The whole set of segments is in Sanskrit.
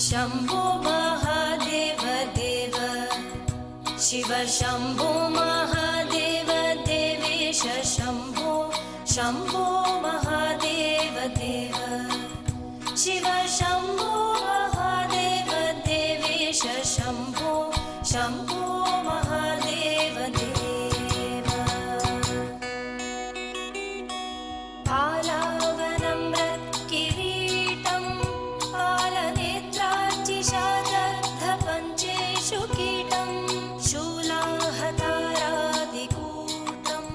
शम्भो महादेव देव शिव शम्भो महादेव देवेश शम्भो शम्भो महादेव देव शिव शम्भो महादेव देवेश शम्भो शम्भो महादेव देव पालावनं किरीटं पालनेत्रार्चिषादग्धपञ्चेषु कीटं शूलाहतारादिकूटं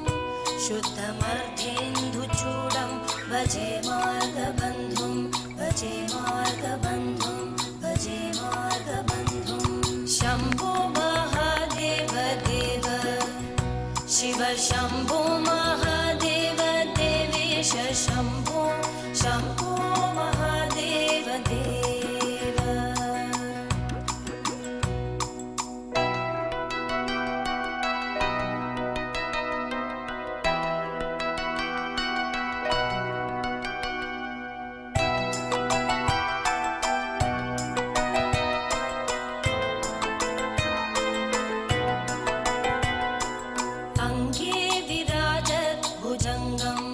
शुद्धमर्धेन्दुचूडं भजे मार्गबन्धुं भजे मार्गबन्धुं भजे मार्गबन्धुं शम्भो महादेव देव शिव शम्भो महादेव देवेश शम्भो शम्भो महादेव देव अङ्गे विराजत् भुजङ्गम्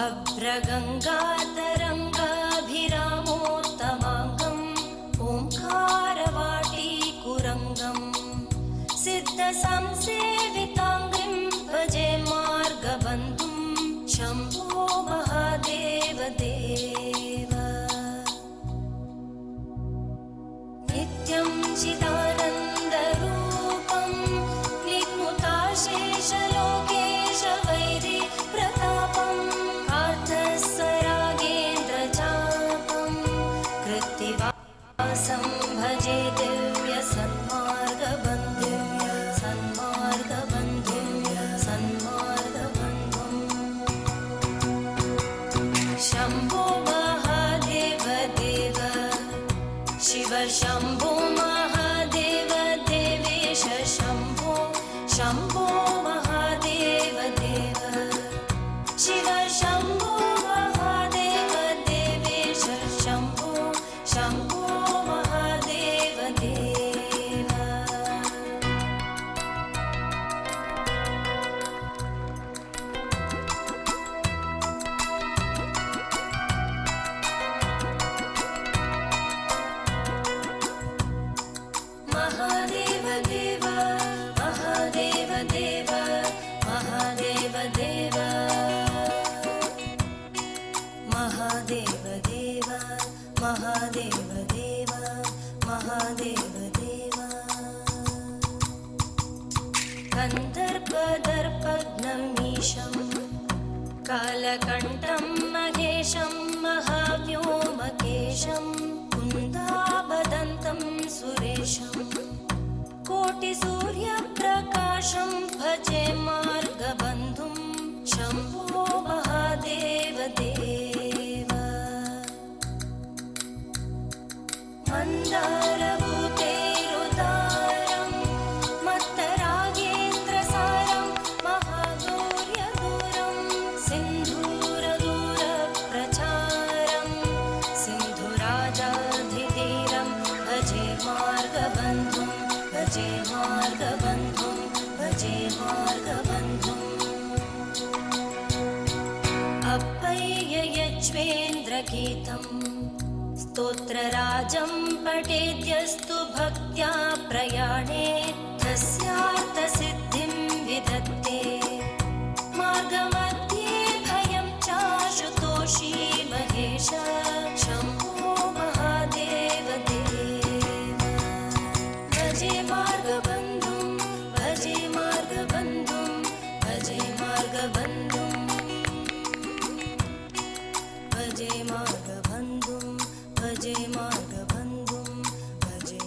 अभ्रगङ्गातरङ्गाभिरामोत्तमाङ्गम् ओङ्कारवाटीकुरङ्गम् सिद्धसंसेविताङ्घ्रिं भजे मार्गबन्धुं शम्भो महादेव देव नित्यं चिदानन्दरूपं निग्मुताशेषलोकेश वैरि प्रतापं कार्थस्वरागेन्द्रचापं कृत्तिवासं भजे दिव्यसन्मार्गबन्धुं सन्मार्गबन्धुं सन्मार्गबन्धुं शम्भो महादेव देव शिव शम्भो महादेव देवेश शम्भो शम्भो महादेव देव शिव शम्भो महादेव देवेश शम्भो शम्भो महादेव देव महादेव देव महादेव देव महादेव देव महादेव देव महादेव देव महादेव देव गन्धर्वदर्पघ्नमीशं कालकण्ठं महेशं महाव्योमकेशं कुन्दाबदन्तं सुरेशं कोटिसूर्यप्रकाशं भजे मार्गबन्धुं शम्भो महादेव देव मन्दारभूतेरुदारं मत्तरागेन्द्रसारं महागौर्यदूरं सिन्धूरदूरप्रचारं सिन्धुराजाधिधीरं भजे मार्गबन्धुं भजे मार्गबन्धुं भजे मार्गबन्धुम् अप्पय्य यज्वेन्द्रगीतं स्तोत्रराजं पठेद्यस्तु भक्त्या प्रयाणे तस्यार्थसिद्धिं विदत्ते मार्गमध्ये भयं चाशुतोषी महेश शम्भो महादेव देव भजे मार्गबन्धुं भजे मार्गबन्धुं भजे मार्गबन्धुं भजे मार्गबन्धुं भजे मार्गबन्धुं भजे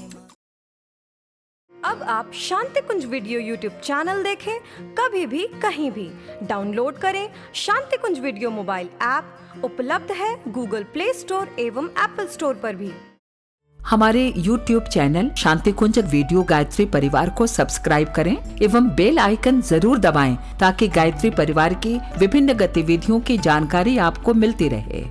अब आप शांति कुंज वीडियो यूट्यूब चैनल देखें कभी भी कहीं भी। डाउनलोड करें शांति कुंज वीडियो मोबाइल ऐप, उपलब्ध है गूगल प्ले स्टोर एवं एप्पल स्टोर पर भी। हमारे YouTube चैनल शांति कुंज वीडियो गायत्री परिवार को सब्सक्राइब करें एवं बेल आइकन जरूर दबाएं ताकि गायत्री परिवार की विभिन्न गतिविधियों की जानकारी आपको मिलती रहे।